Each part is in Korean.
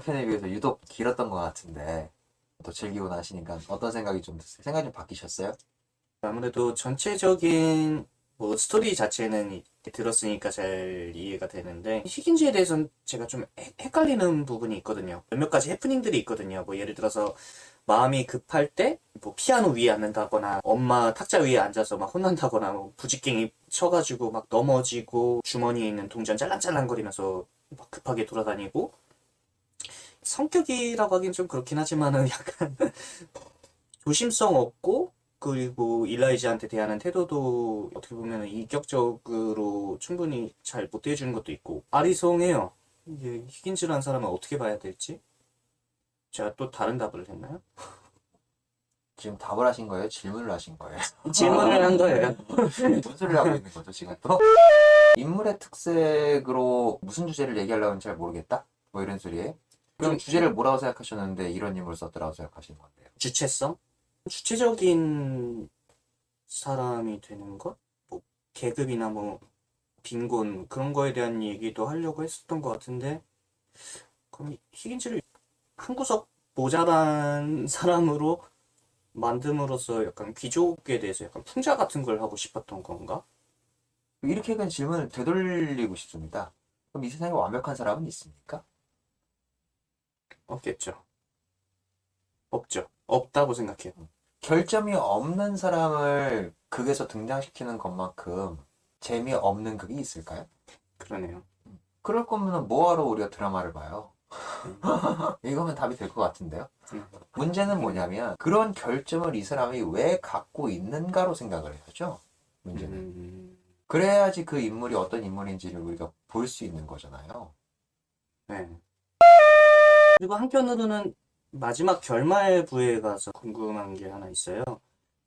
편에 비해서 유독 길었던 것 같은데 또 즐기고 나시니까 어떤 생각이 좀 드세요? 생각이 좀 바뀌셨어요? 아무래도 전체적인 뭐 스토리 자체는 들었으니까 잘 이해가 되는데 희긴즈에 대해서는 제가 좀 헷갈리는 부분이 있거든요. 몇몇 가지 해프닝들이 있거든요. 뭐 예를 들어서 마음이 급할 때 뭐 피아노 위에 앉는다거나 엄마 탁자 위에 앉아서 막 혼난다거나 뭐 부지깽이 쳐가지고 막 넘어지고 주머니에 있는 동전 짤랑짤랑거리면서 막 급하게 돌아다니고 성격이라고 하긴 좀 그렇긴 하지만은 약간 조심성 없고 그리고 일라이즈한테 대하는 태도도 어떻게 보면 인격적으로 충분히 잘 못 대해주는 것도 있고 아리송해요. 이게 히긴즈라는 사람은 어떻게 봐야 될지. 제가 또 다른 답을 했나요? 지금 답을 하신 거예요? 질문을 하신 거예요? 질문을 한 거예요. 뭔 소리를 하고 있는 거죠, 지금 또? 인물의 특색으로 무슨 주제를 얘기하려고 하는지 잘 모르겠다? 뭐 이런 소리예요? 그럼 좀 주제를 뭐라고 생각하셨는데 이런 인물을 썼더라고 생각하시는 건데요? 주체성? 주체적인 사람이 되는 것? 뭐 계급이나 뭐 빈곤 그런 거에 대한 얘기도 하려고 했었던 것 같은데 그럼 히긴즈를 한 구석 모자란 사람으로 만듦으로써 약간 귀족에 대해서 약간 풍자 같은 걸 하고 싶었던 건가? 이렇게 그냥 질문을 되돌리고 싶습니다. 그럼 이 세상에 완벽한 사람은 있습니까? 없겠죠. 없죠. 없다고 생각해요. 결점이 없는 사람을 극에서 등장시키는 것만큼 재미없는 극이 있을까요? 그러네요. 그럴 거면 뭐하러 우리가 드라마를 봐요? 음, 이거면 답이 될 것 같은데요. 음, 문제는 뭐냐면 그런 결점을 이 사람이 왜 갖고 있는가로 생각을 해야죠. 문제는. 음, 그래야지 그 인물이 어떤 인물인지를 우리가 볼 수 있는 거잖아요. 네. 그리고 한편으로는 마지막 결말부에 가서 궁금한 게 하나 있어요.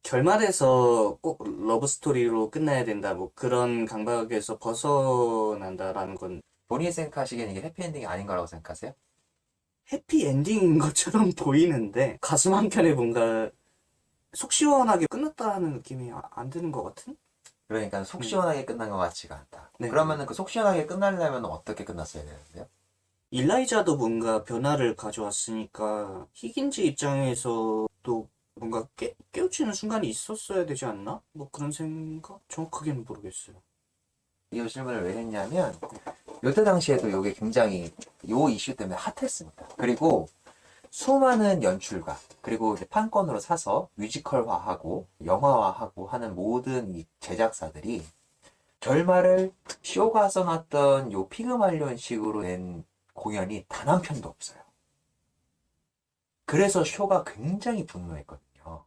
결말에서 꼭 러브 스토리로 끝나야 된다, 뭐 그런 강박에서 벗어난다라는 건 본인이 생각하시기엔 이게 해피엔딩이 아닌 거라고 생각하세요? 해피엔딩인 것처럼 보이는데 가슴 한켠에 뭔가 속 시원하게 끝났다는 느낌이 안 드는 것 같은? 그러니까 속 시원하게 끝난 것 같지가 않다. 네. 그러면은 그 속 시원하게 끝나려면 어떻게 끝났어야 되는데요? 일라이자도 뭔가 변화를 가져왔으니까 히긴즈 입장에서도 뭔가 깨우치는 순간이 있었어야 되지 않나? 뭐 그런 생각? 정확하게는 모르겠어요. 이 질문을 왜 했냐면 요때 당시에도 이게 굉장히 요 이슈 때문에 핫했습니다. 그리고 수많은 연출가 그리고 이제 판권으로 사서 뮤지컬화하고 영화화하고 하는 모든 이 제작사들이 결말을 쇼가 써놨던 요 피그말리온식으로 낸 공연이 단 한 편도 없어요. 그래서 쇼가 굉장히 분노했거든요.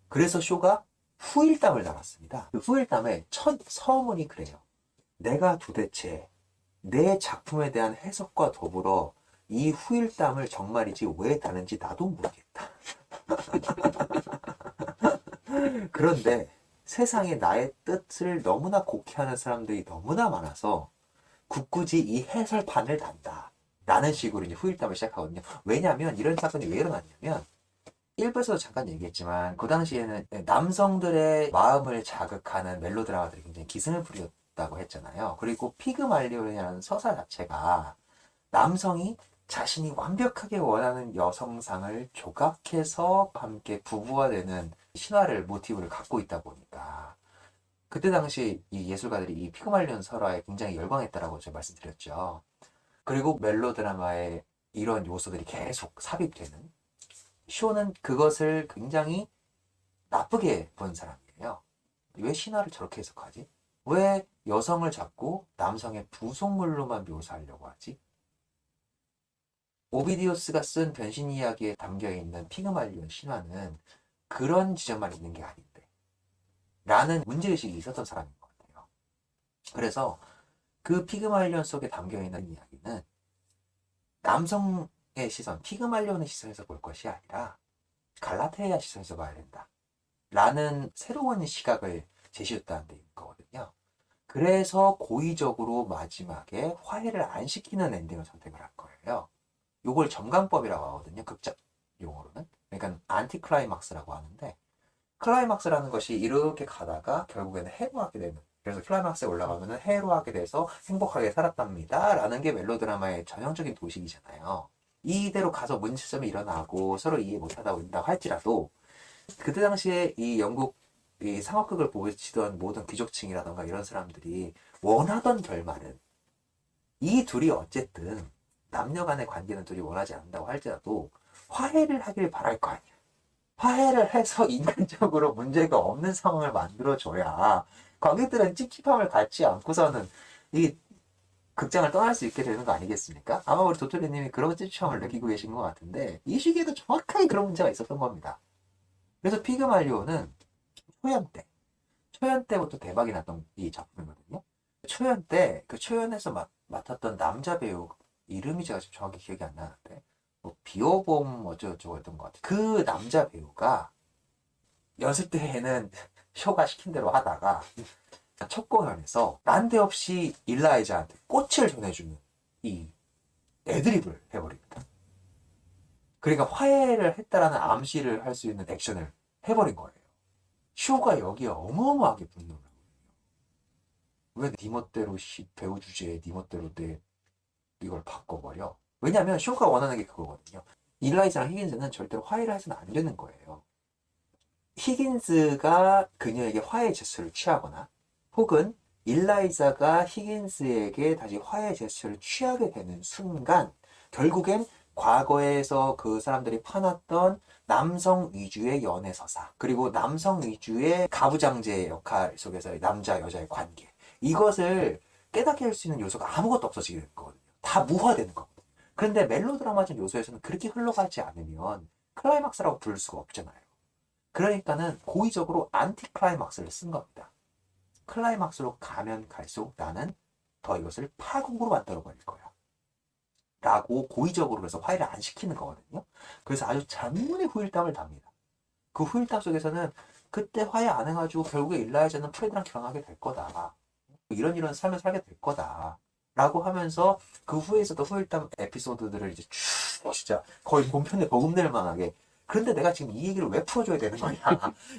그래서 쇼가 후일담을 달았습니다. 그 후일담의 첫 서문이 그래요. 내가 도대체 내 작품에 대한 해석과 더불어 이 후일담을 정말이지 왜 다는지 나도 모르겠다. 그런데 세상에 나의 뜻을 너무나 곡해하는 사람들이 너무나 많아서 굳굳이 이 해설판을 단다. 라는 식으로 이제 후일담을 시작하거든요. 왜냐하면 이런 사건이 왜 일어났냐면 일부에서도 잠깐 얘기했지만 그 당시에는 남성들의 마음을 자극하는 멜로드라마들이 굉장히 기승을 부렸다고 했잖아요. 그리고 피그말리온이라는 서사 자체가 남성이 자신이 완벽하게 원하는 여성상을 조각해서 함께 부부화되는 신화를 모티브를 갖고 있다 보니까 그때 당시 이 예술가들이 이 피그말리온 설화에 굉장히 열광했다라고 제가 말씀드렸죠. 그리고 멜로드라마에 이런 요소들이 계속 삽입되는 쇼는 그것을 굉장히 나쁘게 본 사람이에요. 왜 신화를 저렇게 해석하지? 왜 여성을 잡고 남성의 부속물로만 묘사하려고 하지? 오비디우스가 쓴 변신 이야기에 담겨있는 피그말리온 신화는 그런 지점만 있는 게 아닌데 라는 문제의식이 있었던 사람인 것 같아요. 그래서 그 피그말리온 속에 담겨있는 이야기는 남성의 시선, 피그말리온의 시선에서 볼 것이 아니라 갈라테아 시선에서 봐야 된다 라는 새로운 시각을 제시했다는 데인 거거든요. 그래서 고의적으로 마지막에 화해를 안 시키는 엔딩을 선택을 한 거예요. 요걸 점강법이라고 하거든요. 극작 용어로는. 그러니까 안티클라이막스라고 하는데 클라이막스라는 것이 이렇게 가다가 결국에는 해로하게 되는 그래서 클라이막스에 올라가면은 해로하게 돼서 행복하게 살았답니다 라는 게 멜로드라마의 전형적인 도식이잖아요. 이대로 가서 문제점이 일어나고 서로 이해 못하다 온다고 할지라도 그때 당시에 이 영국 이 상업극을 보시던 모든 귀족층이라던가 이런 사람들이 원하던 결말은 이 둘이 어쨌든 남녀 간의 관계는 둘이 원하지 않는다고 할지라도 화해를 하길 바랄 거 아니야. 화해를 해서 인간적으로 문제가 없는 상황을 만들어줘야 관객들은 찝찝함을 갖지 않고서는 이 극장을 떠날 수 있게 되는 거 아니겠습니까? 아마 우리 도토리님이 그런 찝찝함을 느끼고 계신 것 같은데 이 시기에도 정확하게 그런 문제가 있었던 겁니다. 그래서 피그말리오는 초연 때부터 대박이 났던 이 작품이거든요. 초연 때 그 초연에서 맡았던 남자 배우 이름이 제가 지금 정확히 기억이 안 나는데 뭐 비오봄 어쩌고저쩌고 것 같아요. 그 남자 배우가 연습 때에는 쇼가 시킨 대로 하다가 첫 공연에서 난데없이 일라이자한테 꽃을 전해주는 이 애드립을 해버립니다. 그러니까 화해를 했다라는 암시를 할 수 있는 액션을 해버린 거예요. 쇼가 여기에 어마어마하게 분노를 하거든요. 왜 네 멋대로 배우 주제에 네 멋대로 이걸 바꿔버려? 왜냐면 쇼가 원하는 게 그거거든요. 일라이자랑 히긴스는 절대로 화해를 해서는 안 되는 거예요. 히긴스가 그녀에게 화해 제스처를 취하거나 혹은 일라이자가 히긴스에게 다시 화해 제스처를 취하게 되는 순간 결국엔 과거에서 그 사람들이 파놨던 남성 위주의 연애 서사 그리고 남성 위주의 가부장제 역할 속에서의 남자 여자의 관계 이것을 깨닫게 할 수 있는 요소가 아무것도 없어지게 되는 거거든요. 다 무화되는 거거든요. 그런데 멜로드라마적 요소에서는 그렇게 흘러가지 않으면 클라이막스라고 부를 수가 없잖아요. 그러니까는 고의적으로 안티 클라이막스를 쓴 겁니다. 클라이막스로 가면 갈수록 나는 더 이것을 파국으로 만들어 버릴 거야. 라고 고의적으로 그래서 화해를 안 시키는 거거든요. 그래서 아주 잔문의 후일담을 답니다. 그 후일담 속에서는 그때 화해 안 해가지고 결국에 일라이자는 프레드랑 결혼하게 될 거다. 이런 삶을 살게 될 거다. 라고 하면서 그 후에서도 후일담 에피소드들을 이제 쭉 진짜 거의 본편에 버금낼 만하게 그런데 내가 지금 이 얘기를 왜 풀어줘야 되는 거냐.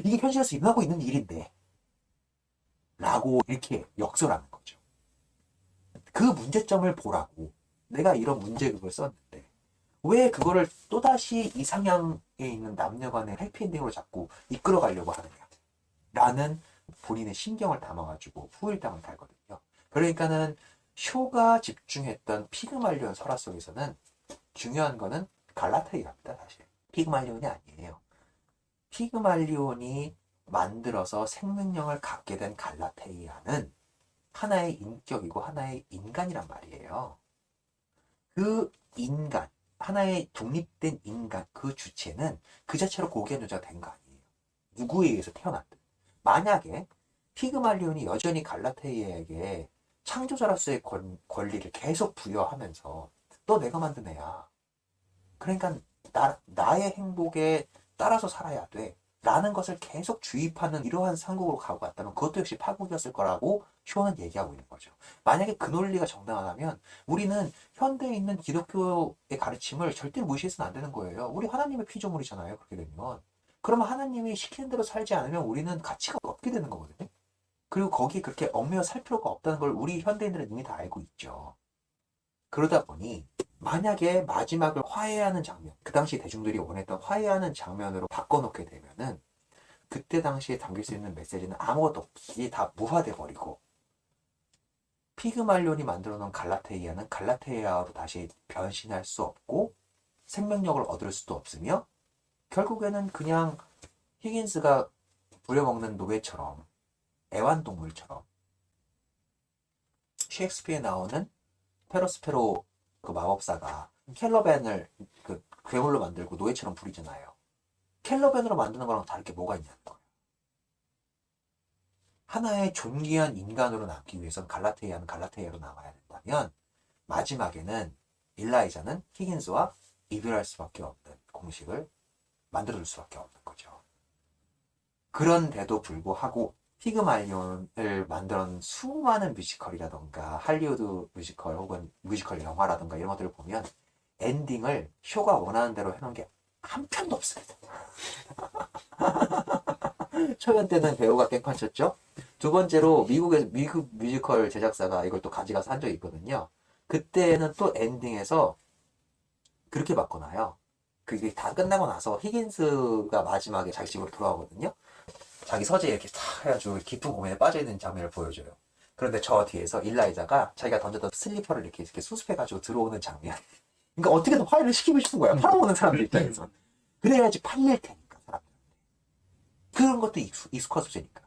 이게 현실에서 일어나고 있는 일인데. 라고 이렇게 역설하는 거죠. 그 문제점을 보라고 내가 이런 문제극을 썼는데 왜 그거를 또다시 이상향에 있는 남녀 간의 해피엔딩으로 자꾸 이끌어가려고 하느냐 라는 본인의 신경을 담아가지고 후일담을 달거든요. 그러니까는 쇼가 집중했던 피그말리온 설화 속에서는 중요한 거는 갈라테이아입니다. 사실 피그말리온이 아니에요. 피그말리온이 만들어서 생명력을 갖게 된 갈라테이아는 하나의 인격이고 하나의 인간이란 말이에요. 그 인간, 하나의 독립된 인간, 그 주체는 그 자체로 고귀한 존재가 된 거 아니에요. 누구에 의해서 태어났든. 만약에 피그말리온이 여전히 갈라테이아에게 창조자로서의 권리를 계속 부여하면서 너 내가 만든 애야. 그러니까 나의 행복에 따라서 살아야 돼. 라는 것을 계속 주입하는 이러한 상국으로 가고 갔다면 그것도 역시 파국이었을 거라고 쇼는 얘기하고 있는 거죠. 만약에 그 논리가 정당하다면 우리는 현대에 있는 기독교의 가르침을 절대 무시해서는 안 되는 거예요. 우리 하나님의 피조물이잖아요. 그렇게 되면. 그러면 하나님이 시키는 대로 살지 않으면 우리는 가치가 없게 되는 거거든요. 그리고 거기에 그렇게 얽매여 살 필요가 없다는 걸 우리 현대인들은 이미 다 알고 있죠. 그러다 보니 만약에 마지막을 화해하는 장면, 그 당시 대중들이 원했던 화해하는 장면으로 바꿔놓게 되면은 그때 당시에 담길 수 있는 메시지는 아무것도 없이 다 무화돼 버리고 피그말리온이 만들어 놓은 갈라테이아는 갈라테이아로 다시 변신할 수 없고 생명력을 얻을 수도 없으며 결국에는 그냥 히긴스가 부려먹는 노예처럼 애완동물처럼 셰익스피어에 나오는 페로스페로 그 마법사가 켈러벤을 그 괴물로 만들고 노예처럼 부리잖아요. 켈러벤으로 만드는 거랑 다르게 뭐가 있냐는 거예요. 하나의 존귀한 인간으로 남기 위해선 갈라테이아는 갈라테이아로 남아야 된다면 마지막에는 일라이자는 히긴스와 이별할 수밖에 없는 공식을 만들어줄 수밖에 없는 거죠. 그런데도 불구하고 피그말리온을 만든 수많은 뮤지컬이라던가 할리우드 뮤지컬 혹은 뮤지컬 영화라던가 이런 것들을 보면 엔딩을 쇼가 원하는 대로 해놓은 게 한 편도 없습니다. 초연 때는 배우가 깽판 쳤죠. 두 번째로 미국 뮤지컬 제작사가 이걸 또 가져가서 한 적이 있거든요. 그때는 또 엔딩에서 그렇게 바꿔놔요. 그게 다 끝나고 나서 히긴스가 마지막에 자기 집으로 돌아오거든요. 자기 서재에 이렇게 탁 해가지고 깊은 고민에 빠져있는 장면을 보여줘요. 그런데 저 뒤에서 일라이자가 자기가 던졌던 슬리퍼를 이렇게 수습해가지고 들어오는 장면. 그러니까 어떻게든 화해를 시키고 싶은 거야. 팔아먹는 사람들 입장에서. 그래야지 팔릴 테니까, 사람들. 그런 것도 익숙한 소재니까.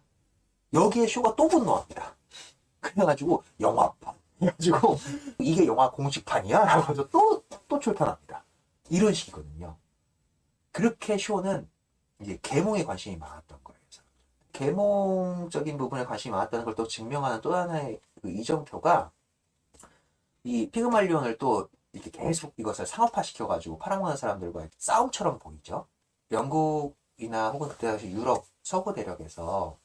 여기에 쇼가 또 분노합니다. 그래가지고 영화판. 그래가지고 이게 영화 공식판이야? 라고 해서 또 출판합니다. 이런 식이거든요. 그렇게 쇼는 이제 계몽에 관심이 많았던 거예요. 계몽적인 부분에 관심이 많았다는 걸 또 증명하는 또 하나의 그 이정표가 이 피그말리온을 또 이렇게 계속 이것을 상업화시켜가지고 팔아먹는 사람들과의 싸움처럼 보이죠. 영국이나 혹은 그때 당시 유럽 서구 대륙에서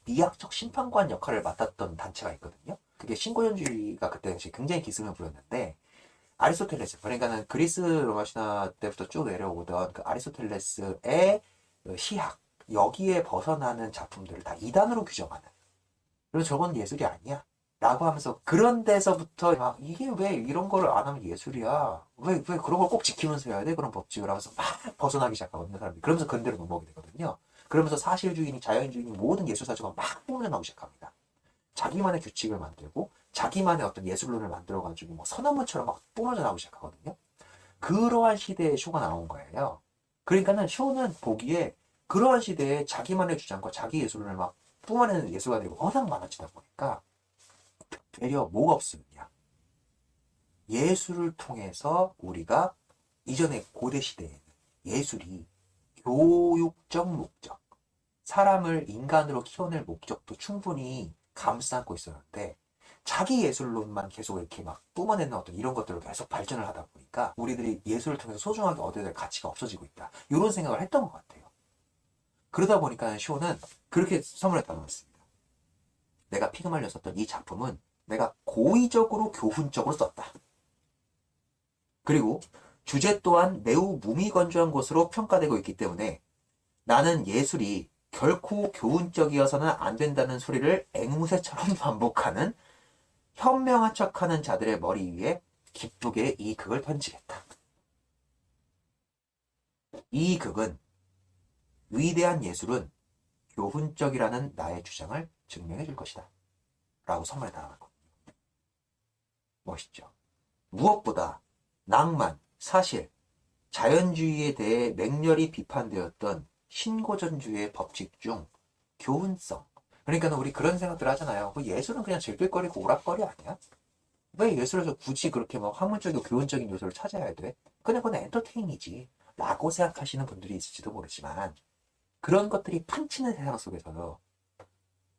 미학적 심판관 역할을 맡았던 단체가 있거든요. 그게 신고전주의가 그때 당시 굉장히 기승을 부렸는데 아리스토텔레스, 그러니까는 그리스 로마 신화 때부터 쭉 내려오던 그 아리스토텔레스의 시학, 여기에 벗어나는 작품들을 다 이단으로 규정하는. 그래서 저건 예술이 아니야. 라고 하면서 그런 데서부터 막 이게 왜 이런 거를 안 하면 예술이야. 왜 그런 걸 꼭 지키면서 해야 돼? 그런 법칙을 하면서 막 벗어나기 시작하거든요, 사람들이. 그러면서 근대로 넘어오게 되거든요. 그러면서 사실주의니 자연주의니 모든 예술사조가 막 뿜어나오기 시작합니다. 자기만의 규칙을 만들고 자기만의 어떤 예술론을 만들어가지고 뭐 선언문처럼 막 뿜어져 나오기 시작하거든요. 그러한 시대에 쇼가 나온 거예요. 그러니까는 쇼는 보기에 그러한 시대에 자기만의 주장과 자기 예술론을 막 뿜어내는 예술가들이 워낙 많아지다 보니까 되려 뭐가 없으냐. 예술을 통해서 우리가 이전의 고대 시대에는 예술이 교육적 목적, 사람을 인간으로 키워낼 목적도 충분히 감싸고 있었는데 자기 예술론만 계속 이렇게 막 뿜어내는 어떤 이런 것들을 계속 발전을 하다 보니까 우리들이 예술을 통해서 소중하게 얻어야 될 가치가 없어지고 있다. 이런 생각을 했던 것 같아요. 그러다 보니까 쇼는 그렇게 선물했다고 했습니다. 내가 피그말리온 썼던 이 작품은 내가 고의적으로 교훈적으로 썼다. 그리고 주제 또한 매우 무미건조한 것으로 평가되고 있기 때문에 나는 예술이 결코 교훈적이어서는 안 된다는 소리를 앵무새처럼 반복하는 현명한 척하는 자들의 머리 위에 기쁘게 이 극을 던지겠다. 이 극은 위대한 예술은 교훈적이라는 나의 주장을 증명해 줄 것이다. 라고 선물에 달아놨고. 멋있죠. 무엇보다 낭만, 사실, 자연주의에 대해 맹렬히 비판되었던 신고전주의의 법칙 중 교훈성. 그러니까 우리 그런 생각들 하잖아요. 예술은 그냥 즐길거리고 오락거리 아니야? 왜 예술에서 굳이 그렇게 막 학문적이고 교훈적인 요소를 찾아야 돼? 그냥 그건 엔터테인이지. 라고 생각하시는 분들이 있을지도 모르지만 그런 것들이 판치는 세상 속에서요.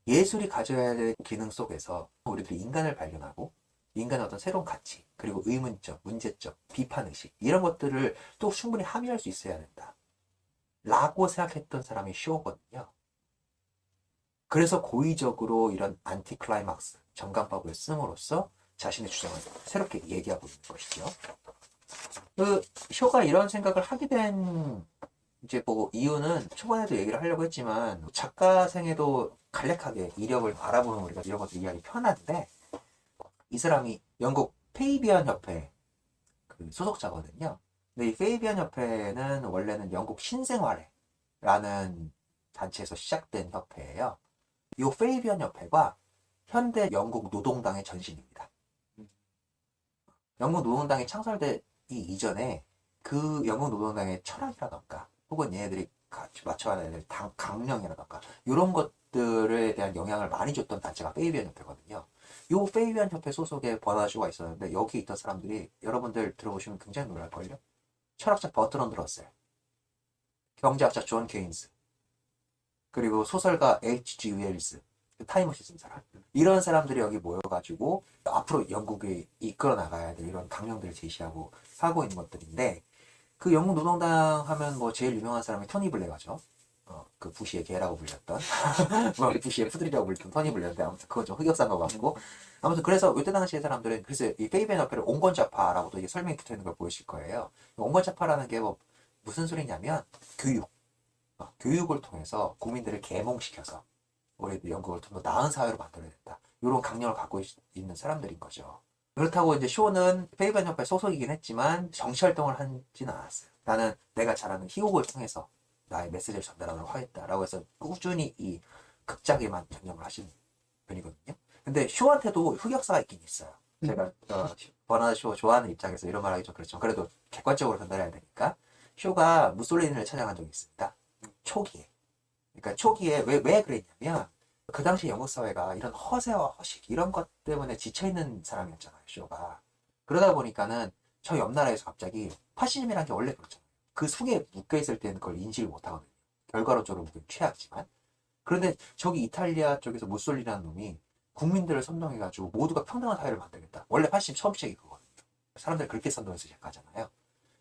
예술이 가져야 될 기능 속에서 우리들이 인간을 발견하고 인간의 어떤 새로운 가치, 그리고 의문점, 문제점, 비판의식 이런 것들을 또 충분히 함유할 수 있어야 된다. 라고 생각했던 사람이 쇼거든요. 그래서 고의적으로 이런 안티클라이막스, 전강법을 씀으로써 자신의 주장을 새롭게 얘기하고 있는 것이죠. 그 쇼가 이런 생각을 하게 된 이제 뭐 이유는 초반에도 얘기를 하려고 했지만 작가 생애도 간략하게 이력을 알아보면 우리가 이런 것들 이해하기 편한데 이 사람이 영국 페이비안 협회 그 소속자거든요. 근데 이 페이비안 협회는 원래는 영국 신생활회라는 단체에서 시작된 협회예요. 이 페이비안 협회가 현대 영국 노동당의 전신입니다. 영국 노동당이 창설되기 이전에 그 영국 노동당의 철학이라던가 혹은 얘네들이 같이 맞춰야 될 강령이라던가 이런 것들에 대한 영향을 많이 줬던 단체가 페이비안 협회거든요. 요 페이비안 협회 소속의 버나쇼가 있었는데 여기 있던 사람들이 여러분들 들어보시면 굉장히 놀랄걸요. 철학자 버트런드 러셀, 경제학자 존 케인스, 그리고 소설가 H.G. 웰스, 타임머신 쓴 사람. 이런 사람들이 여기 모여가지고 앞으로 영국이 이끌어 나가야 될 이런 강령들을 제시하고 하고 있는 것들인데 그 영국 노동당 하면 뭐 제일 유명한 사람이 토니 블레어죠. 그 부시의 개라고 불렸던 뭐 부시의 푸들이라고 불렸던 토니 블레어인데 아무튼 그건 좀 흑역사인 것 같고 아무튼 그래서 이때 당시의 사람들은 그래서 이 페이비안 협회를 온건좌파라고도 이게 설명이 붙어 있는 걸 보이실 거예요. 온건좌파라는 게 뭐 무슨 소리냐면 교육을 통해서 국민들을 계몽시켜서 우리 영국을 좀 더 나은 사회로 만들어야 된다. 이런 강령을 갖고 있는 사람들인 거죠. 그렇다고 이제 쇼는 페이번 협회 소속이긴 했지만 정치 활동을 하지는 않았어요. 나는 내가 잘하는 희곡을 통해서 나의 메시지를 전달하도록 하겠다라고 해서 꾸준히 이 극작에만 전념을 하시는 편이거든요. 근데 쇼한테도 흑역사가 있긴 있어요. 제가 버나드 쇼 좋아하는 입장에서 이런 말 하기 좀 그렇지만 그래도 객관적으로 전달해야 되니까 쇼가 무솔리니를 찾아간 적이 있습니다. 초기에. 그러니까 초기에 왜 그랬냐면 그 당시 영국 사회가 이런 허세와 허식 이런 것 때문에 지쳐있는 사람이었잖아요, 쇼가. 그러다 보니까는 저 옆 나라에서 갑자기 파시즘이라는 게 원래 그렇잖아요. 그 속에 묶여있을 때는 그걸 인식을 못하거든요. 결과론적으로 보기엔 최악지만. 그런데 저기 이탈리아 쪽에서 무솔리라는 놈이 국민들을 선동해가지고 모두가 평등한 사회를 만들겠다. 원래 파시즘 처음 시작이 그거거든요. 사람들 그렇게 선동해서 시작하잖아요.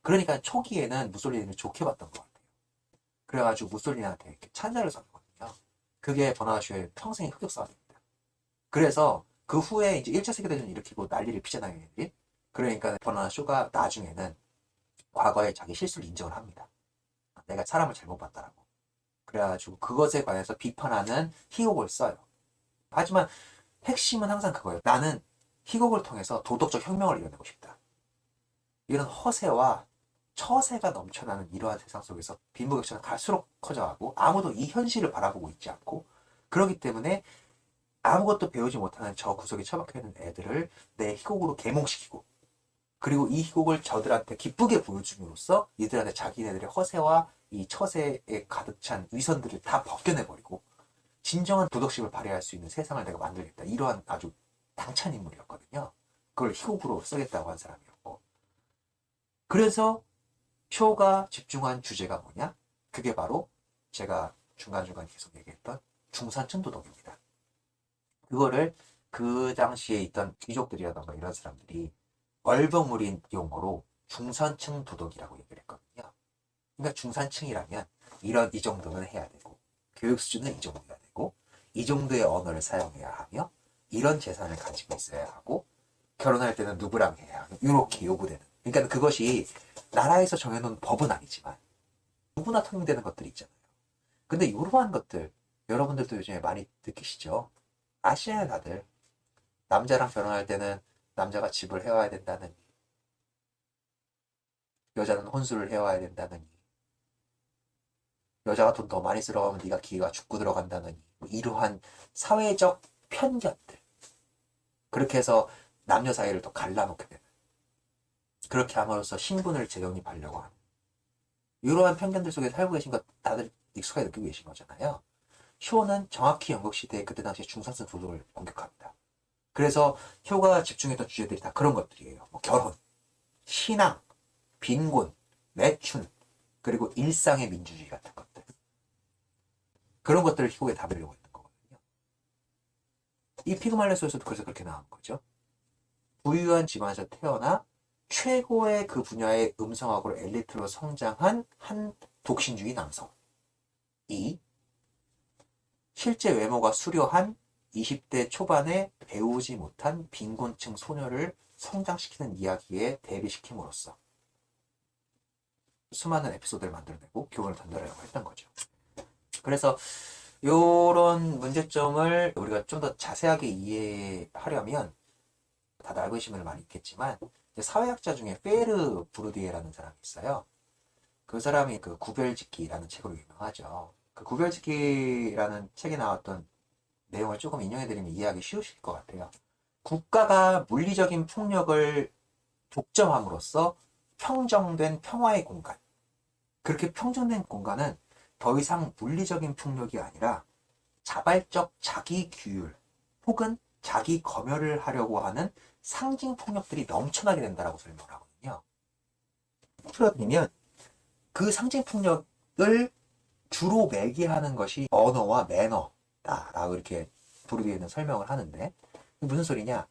그러니까 초기에는 무솔리니를 좋게 봤던 것 같아요. 그래가지고 무솔리니한테 이렇게 찬사를 썼거든요. 그게 버나쇼의 평생의 흑역사가 됩니다. 그래서 그 후에 이제 1차 세계대전을 일으키고 난리를 피잖아요, 얘들이. 그러니까 버나쇼가 나중에는 과거에 자기 실수를 인정을 합니다. 내가 사람을 잘못 봤다라고. 그래가지고 그것에 관해서 비판하는 희곡을 써요. 하지만 핵심은 항상 그거예요. 나는 희곡을 통해서 도덕적 혁명을 이뤄내고 싶다. 이런 허세와 처세가 넘쳐나는 이러한 세상 속에서 빈부격차가 갈수록 커져가고 아무도 이 현실을 바라보고 있지 않고 그렇기 때문에 아무것도 배우지 못하는 저 구석에 처박혀 있는 애들을 내 희곡으로 계몽시키고 그리고 이 희곡을 저들한테 기쁘게 보여줌으로써 이들한테 자기네들의 허세와 이 처세에 가득 찬 위선들을 다 벗겨내버리고 진정한 도덕심을 발휘할 수 있는 세상을 내가 만들겠다. 이러한 아주 당찬 인물이었거든요. 그걸 희곡으로 쓰겠다고 한 사람이었고. 그래서 쇼가 집중한 주제가 뭐냐? 그게 바로 제가 중간중간 계속 얘기했던 중산층 도덕입니다. 그거를 그 당시에 있던 귀족들이라던가 이런 사람들이 얼버무린 용어로 중산층 도덕이라고 얘기를 했거든요. 그러니까 중산층이라면 이 정도는 해야 되고 교육 수준은 이 정도 해야 되고 이 정도의 언어를 사용해야 하며 이런 재산을 가지고 있어야 하고 결혼할 때는 누구랑 해야 하고 이렇게 요구되는 그러니까 그것이 나라에서 정해놓은 법은 아니지만 누구나 통용되는 것들이 있잖아요. 근데 이러한 것들 여러분들도 요즘에 많이 느끼시죠? 아시아의 다들 남자랑 결혼할 때는 남자가 집을 해와야 된다느니 여자는 혼수를 해와야 된다느니 여자가 돈 더 많이 들어가면 네가 기회가 죽고 들어간다느니 뭐 이러한 사회적 편견들 그렇게 해서 남녀 사이를 더 갈라놓게 되는 그렇게 함으로써 신분을 재정립하려고 하는 이러한 편견들 속에 살고 계신 것 다들 익숙하게 느끼고 계신 거잖아요. 효는 정확히 영국시대의 그때 당시 중산층 도덕을 공격합니다. 그래서 효가 집중했던 주제들이 다 그런 것들이에요. 뭐 결혼, 신앙, 빈곤, 매춘, 그리고 일상의 민주주의 같은 것들. 그런 것들을 희곡에 담으려고 했던 거거든요. 이 피그말레소에서도 그래서 그렇게 나온 거죠. 부유한 집안에서 태어나 최고의 그 분야의 음성학으로 엘리트로 성장한 한 독신주의 남성. 실제 외모가 수려한 20대 초반에 배우지 못한 빈곤층 소녀를 성장시키는 이야기에 대비시킴으로써 수많은 에피소드를 만들어내고 교훈을 전달하려고 했던 거죠. 그래서 이런 문제점을 우리가 좀 더 자세하게 이해하려면 다들 알고 계신 분들 많이 있겠지만 사회학자 중에 페르 브루디에라는 사람이 있어요. 그 사람이 그 구별짓기라는 책으로 유명하죠. 그 구별짓기라는 책에 나왔던 내용을 조금 인용해드리면 이해하기 쉬우실 것 같아요. 국가가 물리적인 폭력을 독점함으로써 평정된 평화의 공간. 그렇게 평정된 공간은 더 이상 물리적인 폭력이 아니라 자발적 자기 규율 혹은 자기 검열을 하려고 하는 상징 폭력들이 넘쳐나게 된다라고 설명을 하거든요. 풀어드리면 그 상징 폭력을 주로 매개하는 것이 언어와 매너다라고 이렇게 브루디에는 설명을 하는데 무슨 소리냐?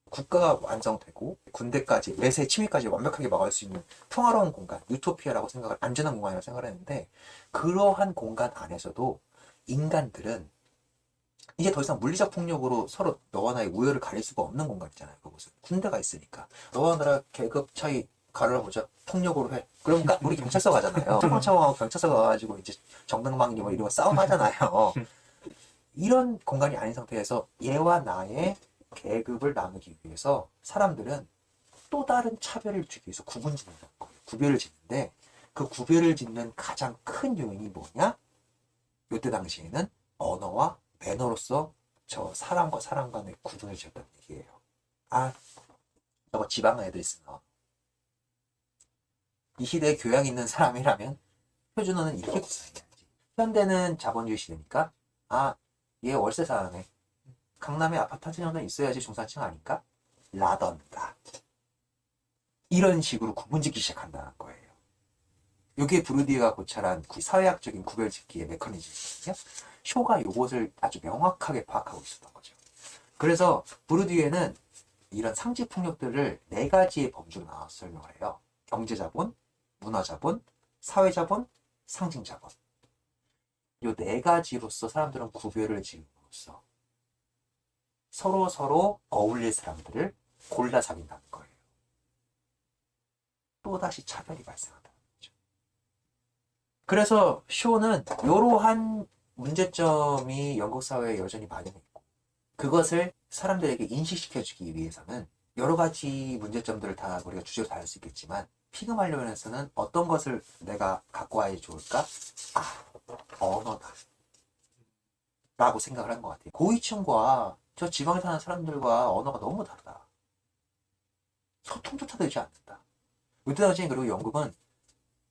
국가가 완성되고 군대까지 내세 침입까지 완벽하게 막을 수 있는 평화로운 공간, 유토피아라고 생각을 안전한 공간이라고 생각을 했는데 그러한 공간 안에서도 인간들은 이제 더 이상 물리적 폭력으로 서로 너와 나의 우열을 가릴 수가 없는 공간이잖아요. 그곳은 군대가 있으니까 너와 나라 계급 차이 가려보자 폭력으로 해. 그럼 우리 경찰서 가잖아요. 소방차원하고 경찰서 가가지고 이제 정당방위 뭐 이런 거 싸움하잖아요. 이런 공간이 아닌 상태에서 얘와 나의 계급을 나누기 위해서 사람들은 또 다른 차별을 주기 위해서 구분짓는 거예요. 구별을 짓는데 그 구별을 짓는 가장 큰 요인이 뭐냐? 이때 당시에는 언어와 매너로서 저 사람과 사람 간의 구분을 지었다는 얘기예요. 아, 저거 지방 애들 있으나 이 시대에 교양 있는 사람이라면 표준어는 이렇게 구분해야지. 현대는 자본주의 시대니까 아, 얘 월세 사네. 강남에 아파트 한 채 정도 있어야지 중산층 아닐까? 라던가. 이런 식으로 구분짓기 시작한다는 거예요. 이게 브루디에가 고찰한 사회학적인 구별짓기의 메커니즘이거든요. 쇼가 이것을 아주 명확하게 파악하고 있었던 거죠. 그래서 브루디에는 이런 상지 폭력들을 네 가지의 범주로 나눠서 설명을 해요. 경제자본, 문화자본, 사회자본, 상징자본. 이 네 가지로서 사람들은 구별을 지음으로써 서로 어울릴 사람들을 골라 사귄다는 거예요. 또다시 차별이 발생한다는 거죠. 그래서 쇼는 이러한 문제점이 영국 사회에 여전히 반영해 있고 그것을 사람들에게 인식시켜주기 위해서는 여러 가지 문제점들을 다 우리가 주제로 다룰 수 있겠지만 피그말리온에서는 어떤 것을 내가 갖고 와야 좋을까? 아, 언어다. 라고 생각을 한 것 같아요. 고위층과 저 지방에 사는 사람들과 언어가 너무 다르다. 소통조차 되지 않는다. 이때 당시에 그리고 영국은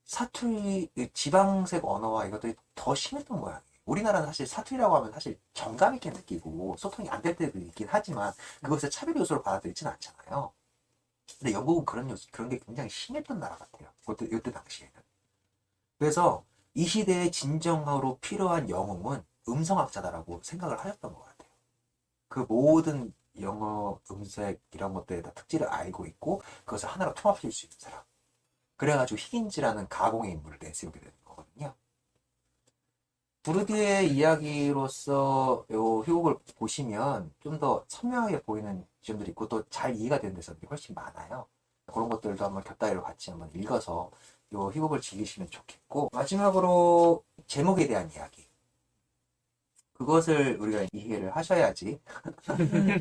사투리, 지방색 언어와 이것들이 더 심했던 모양이에요. 우리나라는 사실 사투리라고 하면 사실 정감 있게 느끼고 소통이 안 될 때도 있긴 하지만 그것을 차별 요소로 받아들이진 않잖아요. 근데 영국은 그런 게 굉장히 심했던 나라 같아요. 이때 당시에는. 그래서 이 시대의 진정으로 필요한 영웅은 음성학자다라고 생각을 하셨던 것 같아요. 그 모든 영어, 음색 이런 것들에 다 특질을 알고 있고 그것을 하나로 통합시킬 수 있는 사람. 그래가지고 히긴즈라는 가공의 인물을 내세우게 되는 거거든요. 브루디의 이야기로서 요 희곡을 보시면 좀 더 선명하게 보이는 지점들이 있고 또 잘 이해가 되는 데서들이 훨씬 많아요. 그런 것들도 한번 곁다리로 같이 한번 읽어서 요 희곡을 즐기시면 좋겠고 마지막으로 제목에 대한 이야기. 그것을 우리가 이해를 하셔야지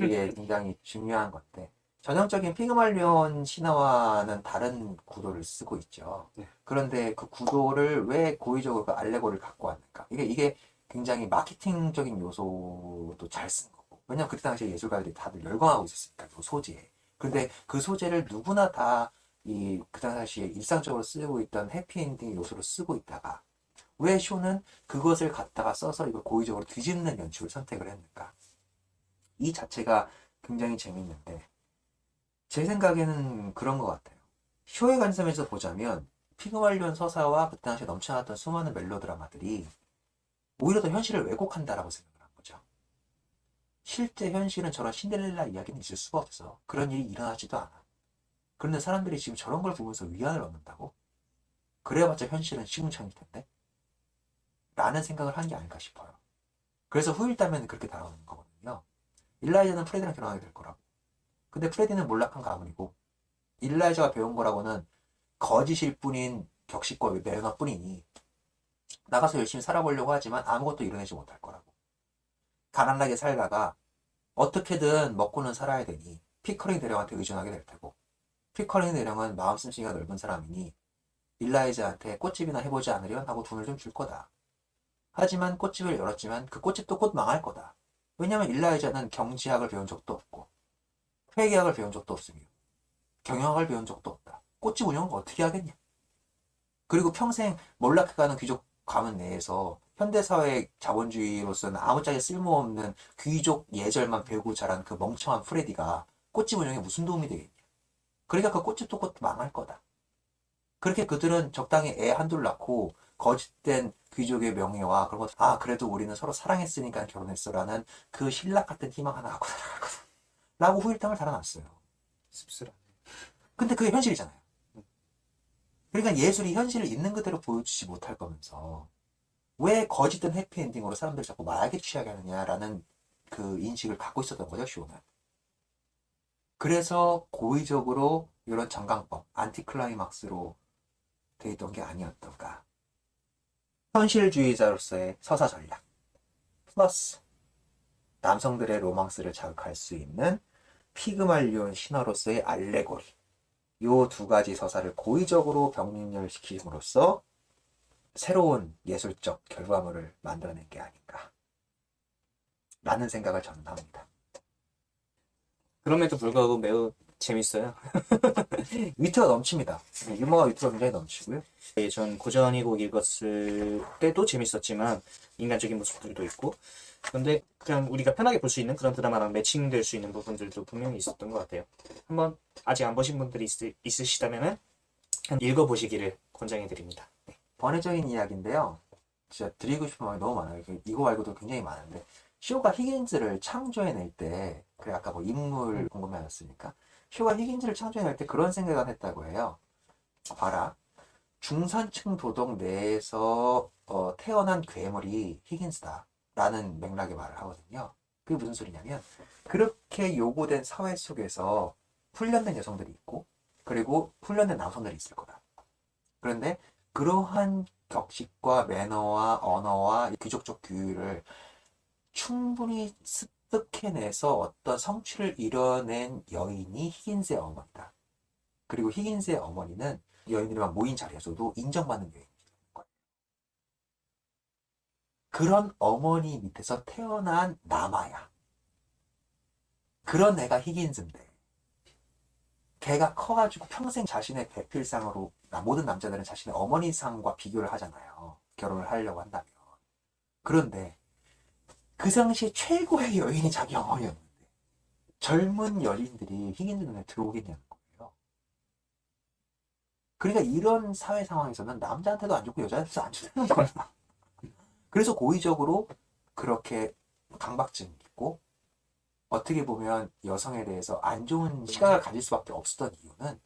이게 굉장히 중요한 건데 전형적인 피그말리온 신화와는 다른 구도를 쓰고 있죠. 네. 그런데 그 구도를 왜 고의적으로 그 알레고리를 갖고 왔는가? 이게 굉장히 마케팅적인 요소도 잘 쓴 거고. 왜냐면 그때 당시에 예술가들이 다들 열광하고 있었으니까 그 소재에. 근데 그 소재를 누구나 다 그 당시에 일상적으로 쓰고 있던 해피엔딩 요소로 쓰고 있다가 왜 쇼는 그것을 갖다가 써서 이걸 고의적으로 뒤집는 연출을 선택을 했는가? 이 자체가 굉장히 재밌는데 제 생각에는 그런 것 같아요. 쇼의 관점에서 보자면 피그말리온 서사와 그때 당시에 넘쳐났던 수많은 멜로드라마들이 오히려 더 현실을 왜곡한다라고 생각을 한 거죠. 실제 현실은 저런 신데렐라 이야기는 있을 수가 없어. 그런 일이 일어나지도 않아. 그런데 사람들이 지금 저런 걸 보면서 위안을 얻는다고? 그래봤자 현실은 시궁창일 텐데? 라는 생각을 한 게 아닐까 싶어요. 그래서 후일담에는 그렇게 다루는 거거든요. 일라이자는 프레디랑 결혼하게 될 거라고. 근데 프레디는 몰락한 가문이고 일라이자가 배운 거라고는 거짓일 뿐인 격식과 매너뿐이니 나가서 열심히 살아보려고 하지만 아무것도 이뤄내지 못할 거라고. 가난하게 살다가 어떻게든 먹고는 살아야 되니 피커링 대령한테 의존하게 될 테고 피커링 대령은 마음 씀씀이가 넓은 사람이니 일라이자한테 꽃집이나 해보지 않으련 하고 돈을 좀 줄 거다. 하지만 꽃집을 열었지만 그 꽃집도 곧 망할 거다. 왜냐면 일라이자는 경제학을 배운 적도 없고 회계학을 배운 적도 없으며 경영학을 배운 적도 없다. 꽃집 운영을 어떻게 하겠냐. 그리고 평생 몰락해가는 귀족 가문 내에서 현대사회의 자본주의로서는 아무짝에 쓸모없는 귀족 예절만 배우고 자란 그 멍청한 프레디가 꽃집 운영에 무슨 도움이 되겠냐. 그러니까 그 꽃집도 곧 망할 거다. 그렇게 그들은 적당히 애 한둘 낳고 거짓된 귀족의 명예와 그런 것, 그래도 우리는 서로 사랑했으니까 결혼했어라는 그 신락 같은 희망 하나 갖고 살아가거든. 라고 후일담을 달아놨어요. 씁쓸하네. 근데 그게 현실이잖아요. 그러니까 예술이 현실을 있는 그대로 보여주지 못할 거면서 왜 거짓된 해피엔딩으로 사람들을 자꾸 마약에 취하게 하느냐라는 그 인식을 갖고 있었던 거죠, 쇼는. 그래서 고의적으로 이런 정강법, 안티클라이막스로 돼 있던 게 아니었던가. 현실주의자로서의 서사 전략 플러스 남성들의 로망스를 자극할 수 있는 피그말리온 신화로서의 알레고리, 요 두 가지 서사를 고의적으로 병렬시킴으로써 새로운 예술적 결과물을 만들어낸 게 아닌가 라는 생각을 저는 합니다. 그럼에도 불구하고 매우 재밌어요. 위트가 넘칩니다. 유머가 위트가 굉장히 넘치고요. 예, 전 고전이고 읽었을 때도 재밌었지만 인간적인 모습들도 있고, 그런데 그냥 우리가 편하게 볼 수 있는 그런 드라마랑 매칭될 수 있는 부분들도 분명히 있었던 것 같아요. 한번 아직 안 보신 분들이 있으시다면은 읽어보시기를 권장해 드립니다. 번외적인 이야기인데요. 진짜 드리고 싶은 말이 너무 많아요. 이거 말고도 굉장히 많은데, 쇼가 히긴즈를 창조해낼 때, 그래 아까 뭐 인물 궁금해하셨으니까, 쇼가 히긴즈를 창조해낼 때 그런 생각을 했다고 해요. 봐라, 중산층 도덕 내에서 태어난 괴물이 히긴스다 라는 맥락의 말을 하거든요. 그게 무슨 소리냐면, 그렇게 요구된 사회 속에서 훈련된 여성들이 있고, 그리고 훈련된 남성들이 있을 거다. 그런데 그러한 격식과 매너와 언어와 귀족적 규율을 충분히 습득해내서 어떤 성취를 이뤄낸 여인이 히긴스의 어머니다. 그리고 히긴스의 어머니는 여인들만 모인 자리에서도 인정받는 여인인 거예요. 그런 어머니 밑에서 태어난 남아야. 그런 애가 히긴스인데, 걔가 커가지고 평생 자신의 배필상으로, 모든 남자들은 자신의 어머니상과 비교를 하잖아요. 결혼을 하려고 한다면. 그런데 그 당시에 최고의 여인이 자기 어머니였는데 젊은 여인들이 히긴스 눈에 들어오겠냐는 거예요. 그러니까 이런 사회 상황에서는 남자한테도 안 좋고 여자한테도 안 좋다는 거야. 그래서 고의적으로 그렇게 강박증이 있고, 어떻게 보면 여성에 대해서 안 좋은 시각을 가질 수밖에 없었던 이유는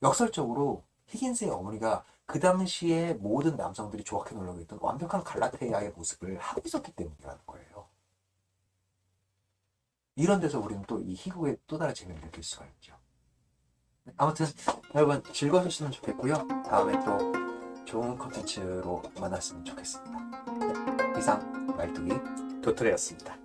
역설적으로 히긴스의 어머니가 그 당시에 모든 남성들이 조악해 놀라고 했던 완벽한 갈라테아의 모습을 하고 있었기 때문이라는 거예요. 이런 데서 우리는 또 이 희곡의 또 다른 재미를 느낄 수가 있죠. 아무튼 여러분 즐거우셨으면 좋겠고요. 다음에 또 좋은 컨텐츠로 만났으면 좋겠습니다. 이상 말뚝이 도토리였습니다.